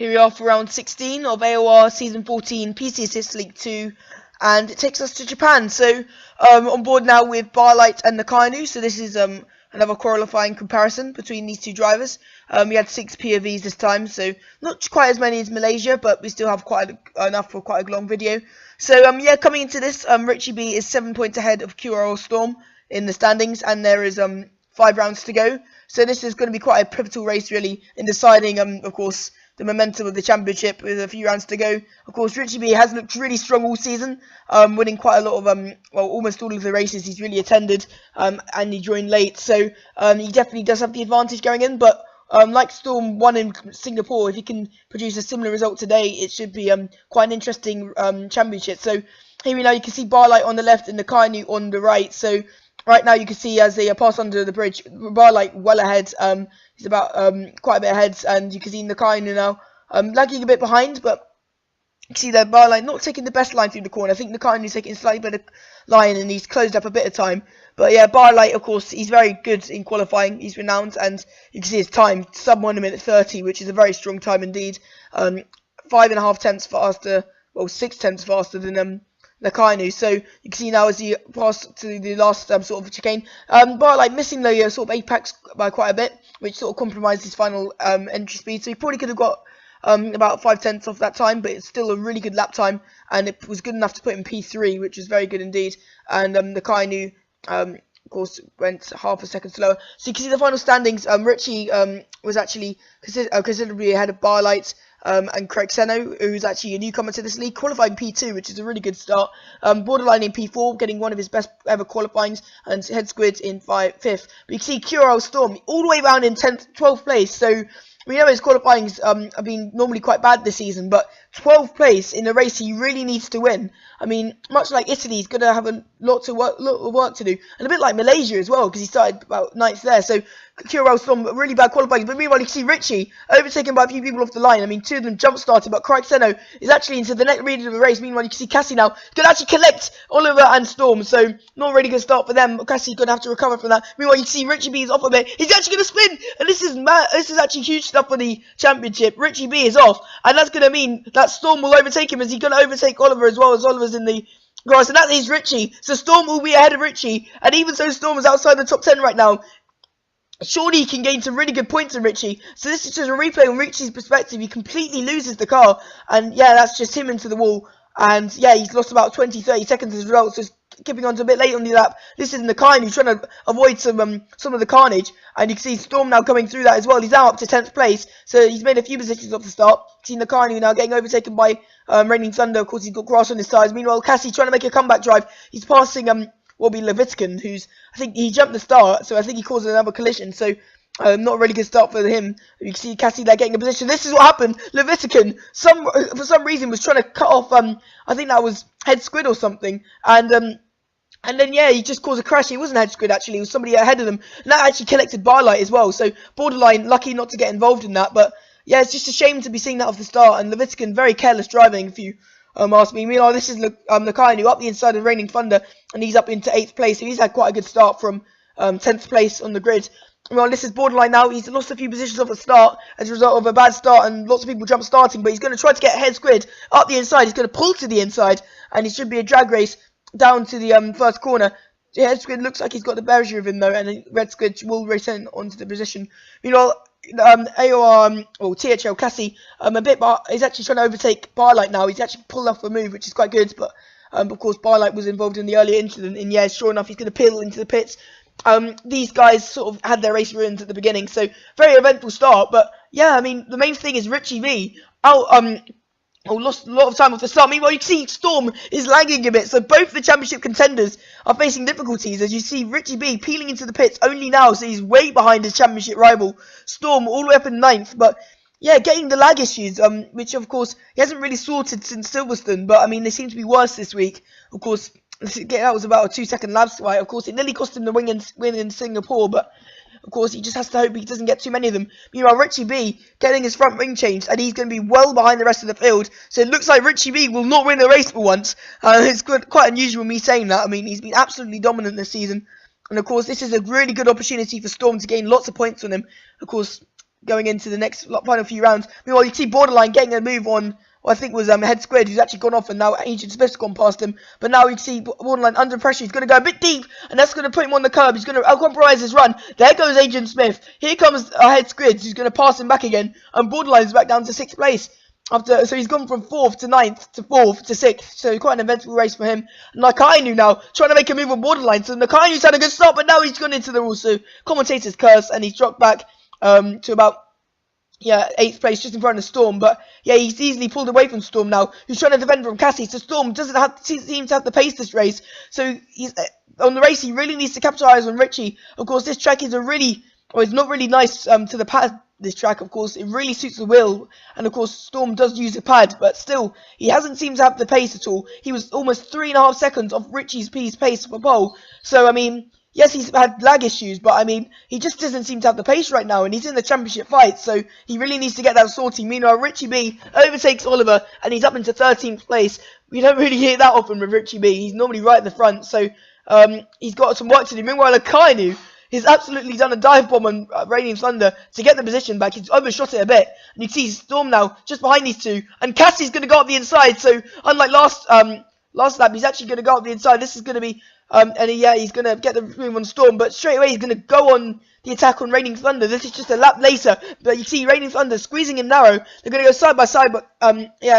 Here we are for round 16 of AOR Season 14 PC Assist League 2, and it takes us to Japan. So on board now with Barlight and Nakanu. So this is another qualifying comparison between these two drivers. We had 6 POVs this time, so not quite as many as Malaysia, but we still have quite enough for quite a long video. So yeah, coming into this, Richie B is 7 points ahead of QRL Storm in the standings, and there is 5 rounds to go. So this is going to be quite a pivotal race, really, in deciding, of course, the momentum of the championship with a few rounds to go. Of course, Richie B has looked really strong all season, winning quite a lot of, well, almost all of the races he's really attended, and he joined late. So he definitely does have the advantage going in, but like Storm won in Singapore, if he can produce a similar result today, it should be quite an interesting championship. So here we know you can see Barlight on the left and Nakanu on the right. So right now you can see as they pass under the bridge, Barlight well ahead. He's about quite a bit ahead, and you can see Nakanu now lagging a bit behind, but you can see that Barlight not taking the best line through the corner. I think Nakanu's taking a slightly better line, and he's closed up a bit of time. But yeah, Barlight, of course, he's very good in qualifying. He's renowned, and you can see his time, sub 1 minute 30, which is a very strong time indeed. 5.5 tenths faster, well, 6 tenths faster than Nakanu. So you can see now as he passed to the last sort of chicane, Barlight missing the sort of apex by quite a bit, which sort of compromised his final entry speed. So he probably could have got about 5 tenths off that time, but it's still a really good lap time, and it was good enough to put in P3, which was very good indeed. And Nakanu, of course, went half a second slower. So you can see the final standings. Richie was actually considerably ahead of Barlight and Craig Seno, who's actually a newcomer to this league, qualifying P2, which is a really good start. Borderline in P4, getting one of his best ever qualifyings, and Head Squid in 5th. But you can see QRL Storm all the way around in 10th, 12th place. So we know his qualifyings have been normally quite bad this season, but 12th place in a race he really needs to win. I mean, much like Italy, he's going to have a lot of work to do, and a bit like Malaysia as well, because he started about 9th there. So QRL Storm, really bad qualifying, but meanwhile you can see Richie overtaken by a few people off the line. I mean, 2 of them jump started, but Craig Seno is actually into the next region of the race. Meanwhile you can see Cassie now can actually collect Oliver and Storm, so not a really good start for them. Cassie's going to have to recover from that. Meanwhile you can see Richie B is off a bit. He's actually going to spin, and this is mad. This is actually huge stuff for the championship. Richie B is off, and that's going to mean that Storm will overtake him, as he's going to overtake Oliver as well, as Oliver's in the grass, and that is Richie. So Storm will be ahead of Richie, and even so Storm is outside the top 10 right now. Surely he can gain some really good points in Richie. So this is just a replay on Richie's perspective. He completely loses the car, and yeah, that's just him into the wall. And yeah, he's lost about 20-30 seconds as well, so keeping on to a bit late on the lap. This is Nakanu who's trying to avoid some of the carnage, and you can see Storm now coming through that as well. He's now up to 10th place, so he's made a few positions off the start. You see Nakanu now getting overtaken by Raining Thunder. Of course, he's got grass on his sides. Meanwhile, Cassie trying to make a comeback drive. He's passing will be Levitican, who's, I think he jumped the start, so I think he caused another collision. So not a really good start for him. You can see Cassie there getting a position. This is what happened. Levitican, for some reason, was trying to cut off, I think that was Head Squid or something, and then, yeah, he just caused a crash. He wasn't Head Squid, actually. It was somebody ahead of them. And that actually collected Barlight as well. So, Borderline, lucky not to get involved in that. But, yeah, it's just a shame to be seeing that off the start. And Levitican, very careless driving, if you ask me. Meanwhile, this is Nakanu up the inside of Raining Thunder. And he's up into 8th place. So, he's had quite a good start from 10th place on the grid. Well, this is Borderline now. He's lost a few positions off the start as a result of a bad start and lots of people jump starting. But he's going to try to get Head Squid up the inside. He's going to pull to the inside. And it should be a drag race down to the first corner. Head Squid looks like he's got the better of him though, and Red Squid will race in onto the position. Meanwhile, AOR or THL Cassie he's actually trying to overtake Barlight now. He's actually pulled off a move, which is quite good, but of course Barlight was involved in the earlier incident, and yeah, sure enough, he's going to peel into the pits. These guys sort of had their race ruined at the beginning, so very eventful start. But yeah, I mean, the main thing is Richie V lost a lot of time off the start. Meanwhile, you can see Storm is lagging a bit. So both the championship contenders are facing difficulties. As you see Richie B peeling into the pits only now. So he's way behind his championship rival, Storm, all the way up in 9th. But yeah, getting the lag issues, which of course he hasn't really sorted since Silverstone. But I mean, they seem to be worse this week. Of course, that was about a 2-second lap fight. Of course, it nearly cost him the win in Singapore. But of course, he just has to hope he doesn't get too many of them. Meanwhile, Richie B getting his front wing changed, and he's going to be well behind the rest of the field. So it looks like Richie B will not win the race for once. It's quite unusual me saying that. I mean, he's been absolutely dominant this season. And of course, this is a really good opportunity for Storm to gain lots of points on him. Of course, going into the next final few rounds. Meanwhile, you see Borderline getting a move on, what I think was Head Squid, who's actually gone off, and now Agent Smith's gone past him. But now you see Borderline under pressure. He's going to go a bit deep, and that's going to put him on the curb. He's going to compromise his run. There goes Agent Smith. Here comes Head Squid, who's going to pass him back again, and Borderline's back down to 6th place. So he's gone from 4th to 9th to 4th to 6th. So quite an eventful race for him. Nakainu now trying to make a move on Borderline. So Nakainu's had a good start, but now he's gone into the rules. So commentator's curse, and he's dropped back to about 8th place, just in front of Storm. But yeah, he's easily pulled away from Storm now, who's trying to defend from Cassie. So Storm seems to have the pace this race. So he's on the race. He really needs to capitalize on Richie. Of course, this track is it's not really nice to the pad. This track, of course, it really suits the wheel, and of course Storm does use the pad, but still he hasn't seemed to have the pace at all. He was almost 3.5 seconds off Richie's pace for pole. So I mean, yes, he's had lag issues, but I mean, he just doesn't seem to have the pace right now, and he's in the championship fight, so he really needs to get that sorted. Meanwhile, Richie B overtakes Oliver, and he's up into 13th place. We don't really hear that often with Richie B. He's normally right at the front, so he's got some work to do. Meanwhile, Akainu, he's absolutely done a dive bomb on Radiant Thunder to get the position back. He's overshot it a bit. And you see Storm now just behind these two. And Cassie's going to go up the inside. So unlike last lap, he's actually going to go up the inside. This is going to be... he's going to get the move on Storm. But straight away, he's going to go on the attack on Raining Thunder. This is just a lap later. But you see Raining Thunder squeezing him narrow. They're going to go side by side. But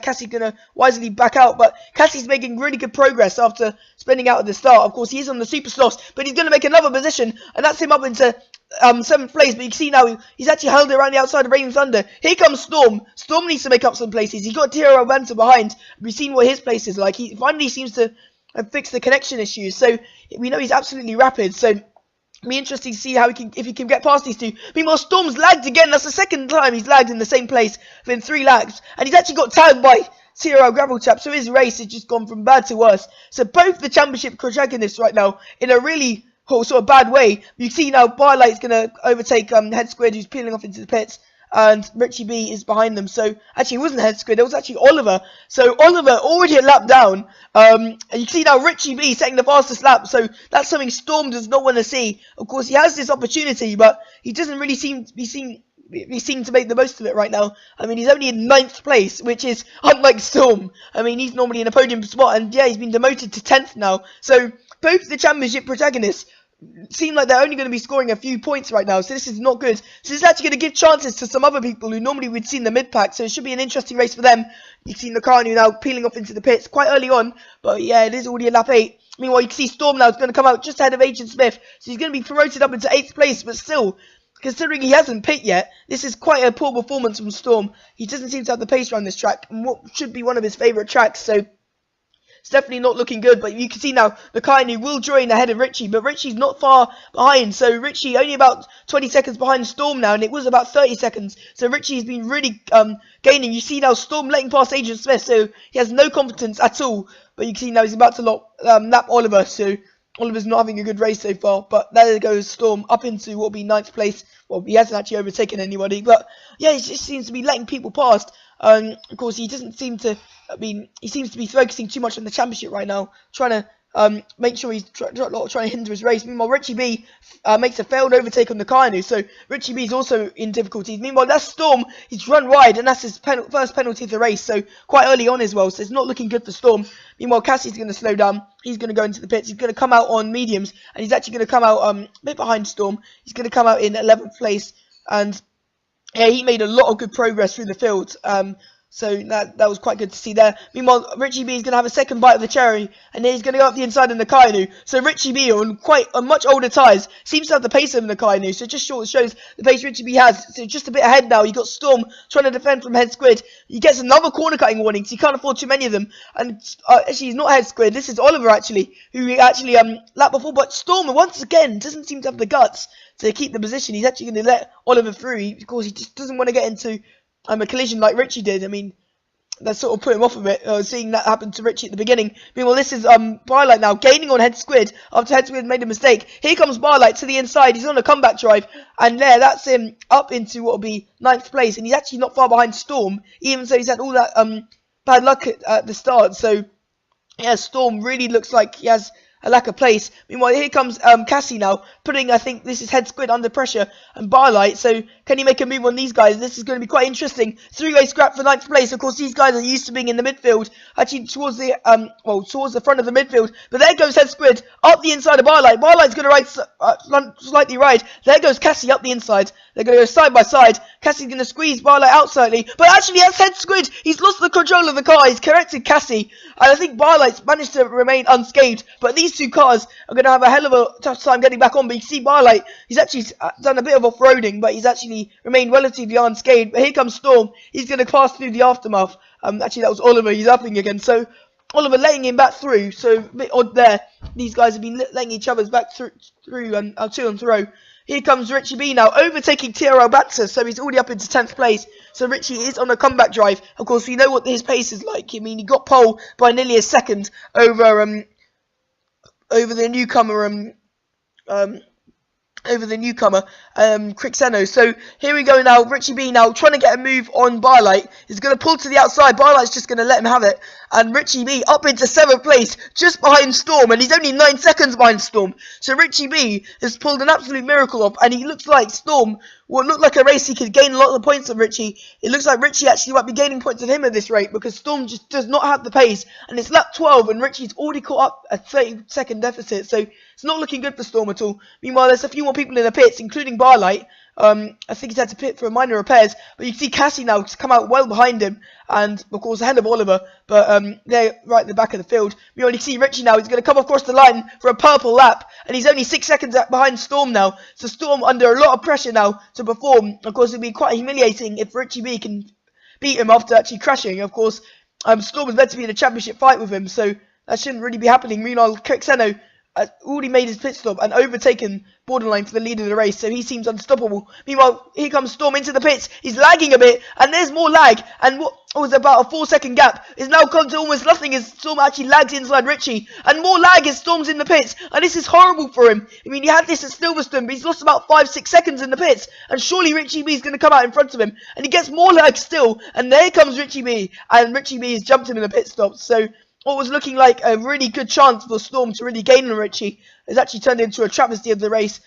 Cassie's going to wisely back out. But Cassie's making really good progress after spending out at the start. Of course, he is on the super softs. But he's going to make another position. And that's him up into 7th place. But you can see now he's actually held it around the outside of Raining Thunder. Here comes Storm. Storm needs to make up some places. He's got Tiro Banta behind. We've seen what his place is like. He finally seems to have fixed the connection issues. So we know he's absolutely rapid. So it'll be interesting to see if he can get past these two. Meanwhile, Storm's lagged again. That's the second time he's lagged in the same place within 3 laps. And he's actually got tagged by Zero Gravel Chap. So his race has just gone from bad to worse. So both the championship protagonists right now in a really sort of bad way. You see now Barlight's going to overtake Head Squid, who's peeling off into the pits. And Richie B is behind them. So actually it wasn't Head Squid, it was actually Oliver. So Oliver already a lap down. And you see now Richie B setting the fastest lap. So that's something Storm does not want to see. Of course, he has this opportunity, but he doesn't really seem to make the most of it right now. I mean, he's only in 9th place, which is unlike Storm. I mean, he's normally in a podium spot, and yeah, he's been demoted to 10th now. So both the championship protagonists seem like they're only going to be scoring a few points right now, so this is not good. So this is actually going to give chances to some other people who normally we'd see in the mid-pack, so it should be an interesting race for them. You've seen Nakanu now peeling off into the pits quite early on, but yeah, it is already a lap 8. Meanwhile, you can see Storm now is going to come out just ahead of Agent Smith, so he's going to be promoted up into 8th place, but still, considering he hasn't pit yet, this is quite a poor performance from Storm. He doesn't seem to have the pace around this track, and what should be one of his favourite tracks, so it's definitely not looking good. But you can see now the Kainu will join ahead of Richie, but Richie's not far behind. So Richie only about 20 seconds behind Storm now, and it was about 30 seconds. So Richie's been really gaining. You see now Storm letting past Agent Smith, so he has no confidence at all. But you can see now he's about to lap Oliver, so Oliver's not having a good race so far. But there goes Storm up into what will be 9th place. Well, he hasn't actually overtaken anybody, but yeah, he just seems to be letting people past. Of course, he doesn't seem to. I mean, he seems to be focusing too much on the championship right now, trying to make sure he's trying to hinder his race. Meanwhile, Richie B makes a failed overtake on the Kainu, so Richie B is also in difficulties. Meanwhile, that's Storm. He's run wide, and that's his first penalty of the race, so quite early on as well, so it's not looking good for Storm. Meanwhile, Cassie's going to slow down. He's going to go into the pits. He's going to come out on mediums, and he's actually going to come out a bit behind Storm. He's going to come out in 11th place, and yeah, he made a lot of good progress through the field. So that was quite good to see there. Meanwhile, Richie B is going to have a second bite of the cherry, and then he's going to go up the inside of Nakainu. So Richie B, on much older tyres, seems to have the pace of Nakainu. So it just shows the pace Richie B has. So just a bit ahead now. You've got Storm trying to defend from Head Squid. He gets another corner cutting warning, so he can't afford too many of them. And actually, he's not Head Squid. This is Oliver, actually, who actually lapped before. But Storm, once again, doesn't seem to have the guts to keep the position. He's actually going to let Oliver through. Of course, he just doesn't want to get into a collision like Richie did. I mean, that sort of put him off a bit, seeing that happen to Richie at the beginning. Meanwhile, this is Barlight now, gaining on Head Squid after Head Squid made a mistake. Here comes Barlight to the inside. He's on a comeback drive, and there, that's him up into what will be 9th place, and he's actually not far behind Storm, even though he's had all that bad luck at the start. So yeah, Storm really looks like he has a lack of pace. Meanwhile, here comes Cassie now, putting, I think this is Head Squid under pressure and Barlight. So can he make a move on these guys? This is going to be quite interesting. Three-way scrap for 9th place. Of course, these guys are used to being in the midfield, actually towards the towards the front of the midfield. But there goes Head Squid up the inside of Barlight. Barlight's going to slightly ride. There goes Cassie up the inside. They're going to go side by side. Cassie's going to squeeze Barlight out slightly, but actually that's Head Squid. He's lost the control of the car. He's corrected Cassie, and I think Barlight's managed to remain unscathed. But these two cars are going to have a hell of a tough time getting back on. But you see Barlight, he's actually done a bit of off-roading, but he's actually remained relatively unscathed. But here comes Storm. He's going to pass through the aftermath. Actually, that was Oliver. He's upping again. So Oliver letting him back through. So a bit odd there. These guys have been letting each other's back through and two on throw. Here comes Richie B now, overtaking TRL Baxter, so he's already up into 10th place. So Richie is on a comeback drive. Of course, we know what his pace is like. I mean, he got pole by nearly a second over the newcomer, Crixeno. So here we go now. Richie B now trying to get a move on Barlight. He's going to pull to the outside. Barlight's just going to let him have it. And Richie B up into 7th place, just behind Storm. And he's only 9 seconds behind Storm. So Richie B has pulled an absolute miracle off. And he looks like Storm will look like a race he could gain a lot of the points of Richie. It looks like Richie actually might be gaining points of him at this rate, because Storm just does not have the pace. And it's lap 12 and Richie's already caught up a 30-second deficit. So it's not looking good for Storm at all. Meanwhile, there's a few more people in the pits, including Barlight. I think he's had to pit for minor repairs. But you can see Cassie now come out well behind him. And, of course, ahead of Oliver. But they're right at the back of the field. You only see Richie now. He's going to come across the line for a purple lap. And he's only 6 seconds behind Storm now. So Storm under a lot of pressure now to perform. Of course, it would be quite humiliating if Richie B can beat him after actually crashing. Of course, Storm was meant to be in a championship fight with him. So that shouldn't really be happening. Meanwhile, Crixeno already made his pit stop and overtaken Borderline for the lead of the race, so he seems unstoppable. Meanwhile, here comes Storm into the pits. He's lagging a bit, and there's more lag. And what was about a 4-second gap is now come to almost nothing as Storm actually lags inside Richie. And more lag as Storm's in the pits, and this is horrible for him. I mean, he had this at Silverstone, but he's lost about 5-6 seconds in the pits. And surely Richie B is going to come out in front of him, and he gets more lag still. And there comes Richie B, and Richie B has jumped him in the pit stop. So what was looking like a really good chance for Storm to really gain on Richie has actually turned into a travesty of the race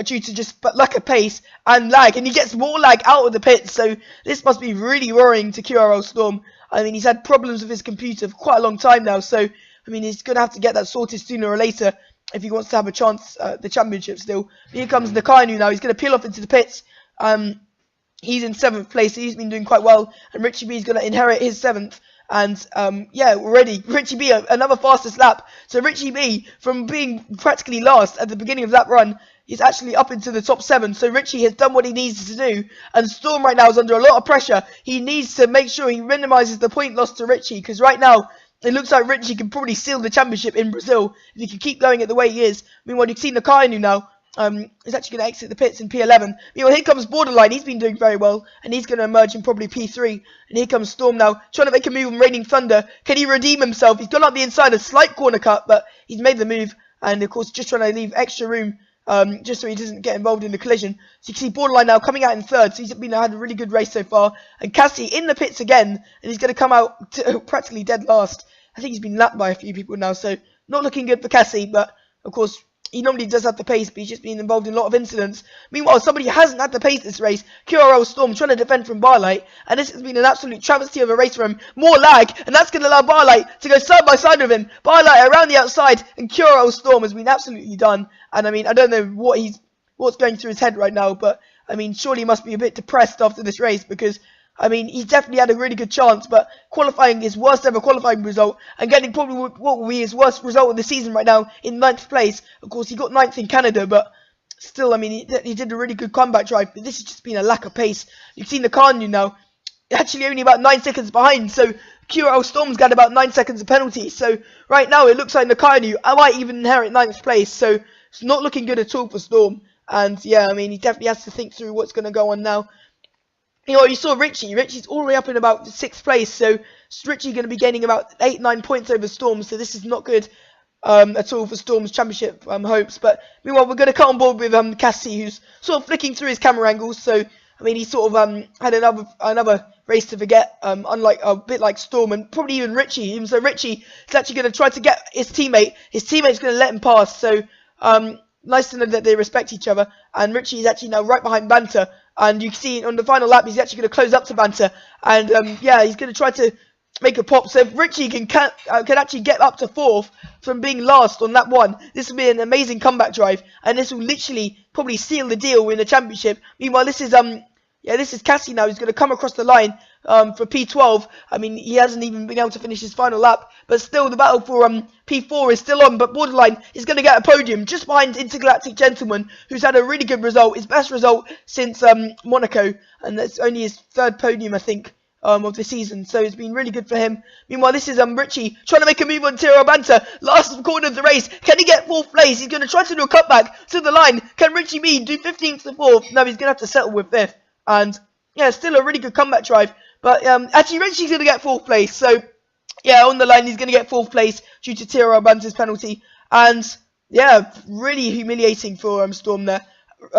due to just lack of pace and lag. And he gets more lag out of the pits, so this must be really worrying to QRL Storm. I mean, he's had problems with his computer for quite a long time now, so I mean, he's going to have to get that sorted sooner or later if he wants to have a chance at the championship still. Here comes Nakainu now. He's going to peel off into the pits. He's in 7th place, so he's been doing quite well, and Richie B is going to inherit his 7th. And, yeah, already, Richie B, another fastest lap. So Richie B, from being practically last at the beginning of that run, is actually up into the top 7. So Richie has done what he needs to do. And Storm right now is under a lot of pressure. He needs to make sure he minimises the point loss to Richie, because right now, it looks like Richie can probably seal the championship in Brazil if he can keep going at the way he is. Meanwhile, you've seen Nakainu now. He's actually going to exit the pits in P11. Meanwhile, here comes Borderline. He's been doing very well, and he's going to emerge in probably P3. And here comes Storm now, trying to make a move on Raining Thunder. Can he redeem himself? He's gone up the inside, a slight corner cut, but he's made the move. And, of course, just trying to leave extra room just so he doesn't get involved in the collision. So you can see Borderline now coming out in 3rd. So he's had a really good race so far. And Cassie in the pits again, and he's going to come out practically dead last. I think he's been lapped by a few people now, so not looking good for Cassie, but, of course, he normally does have the pace, but he's just been involved in a lot of incidents. Meanwhile, somebody who hasn't had the pace this race, QRL Storm, trying to defend from Barlight. And this has been an absolute travesty of a race for him. More lag, and that's going to allow Barlight to go side by side with him. Barlight around the outside, and QRL Storm has been absolutely done. And I mean, I don't know what's going through his head right now, but I mean, surely he must be a bit depressed after this race, because I mean, he's definitely had a really good chance, but qualifying his worst ever qualifying result and getting probably what will be his worst result of the season right now in 9th place. Of course, he got 9th in Canada, but still, I mean, he did a really good comeback drive, but this has just been a lack of pace. You've seen the Kanu now, actually only about 9 seconds behind, so QRL Storm's got about 9 seconds of penalty. So right now, it looks like Nakanu might even inherit 9th place, so it's not looking good at all for Storm. And yeah, I mean, he definitely has to think through what's going to go on now. You know, you saw Richie. Richie's all the way up in about 6th place, so Richie going to be gaining about 8-9 points over Storm, so this is not good at all for Storm's championship hopes. But meanwhile, we're going to cut on board with Cassie, who's sort of flicking through his camera angles. So I mean, he sort of had another race to forget, unlike a bit like Storm and probably even Richie. Even so, Richie is actually going to try to get his teammate. His teammate's going to let him pass. So nice to know that they respect each other. And Richie is actually now right behind Banter. And you can see on the final lap, he's actually going to close up to Banter. And yeah, he's going to try to make a pop. So if Richie can actually get up to 4th from being last on lap 1, this will be an amazing comeback drive. And this will literally probably seal the deal in the championship. Meanwhile, this is Cassie now, who's going to come across the line for P12. I mean, he hasn't even been able to finish his final lap, but still the battle for P4 is still on. But Borderline is going to get a podium just behind Intergalactic Gentleman, who's had a really good result, his best result since Monaco, and that's only his 3rd podium, I think, of the season. So it's been really good for him. Meanwhile, this is Richie trying to make a move on Tiro Banter. Last corner of the race. Can he get 4th place? He's going to try to do a cutback to the line. Can Richie Mead do 15th to 4th? No, he's going to have to settle with 5th. And yeah, still a really good comeback drive. But actually, Richie's going to get 4th place. So yeah, on the line, he's going to get 4th place due to Tiro Banter's penalty. And yeah, really humiliating for Storm there.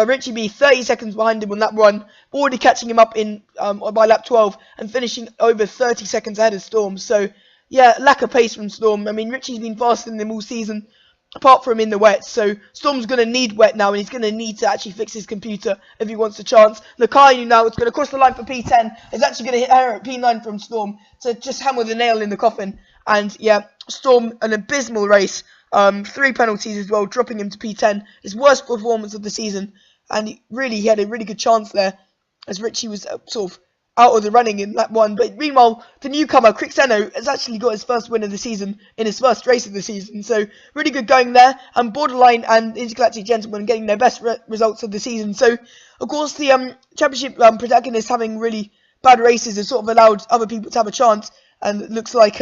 Richie B 30 seconds behind him on lap 1, already catching him up in by lap 12 and finishing over 30 seconds ahead of Storm. So yeah, lack of pace from Storm. I mean, Richie's been faster than him all season, apart from in the wet. So Storm's going to need wet now, and he's going to need to actually fix his computer if he wants a chance. Lakayu now, it's going to cross the line for P10. Is actually going to hit her at P9 from Storm to just hammer the nail in the coffin. And yeah, Storm, an abysmal race. 3 penalties as well, dropping him to P10. His worst performance of the season. And he had a really good chance there, as Richie was sort of out of the running in lap 1. But meanwhile, the newcomer, Crixeno, has actually got his first win of the season in his first race of the season. So really good going there. And Borderline and Intergalactic Gentleman getting their best results of the season. So, of course, the championship protagonists having really bad races has sort of allowed other people to have a chance. And it looks like,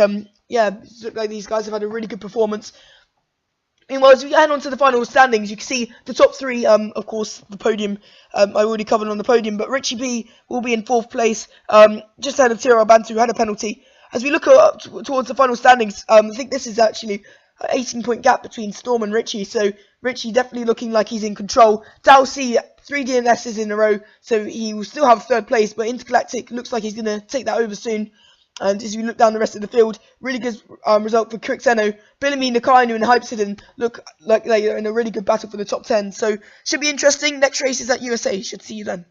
yeah, these guys have had a really good performance. Meanwhile, as we head on to the final standings, you can see the top 3, of course, the podium, I already covered on the podium, but Richie B will be in 4th place, just ahead of Tiro Bantu, who had a penalty. As we look up towards the final standings, I think this is actually an 18-point gap between Storm and Richie, so Richie definitely looking like he's in control. Dalcy, 3 DNSs in a row, so he will still have 3rd place, but Intergalactic looks like he's going to take that over soon. And as we look down the rest of the field, really good result for Crixeno. Bellamy, Nakainu and Hypsiden look like they're in a really good battle for the top 10. So, should be interesting. Next race is at USA. Should see you then.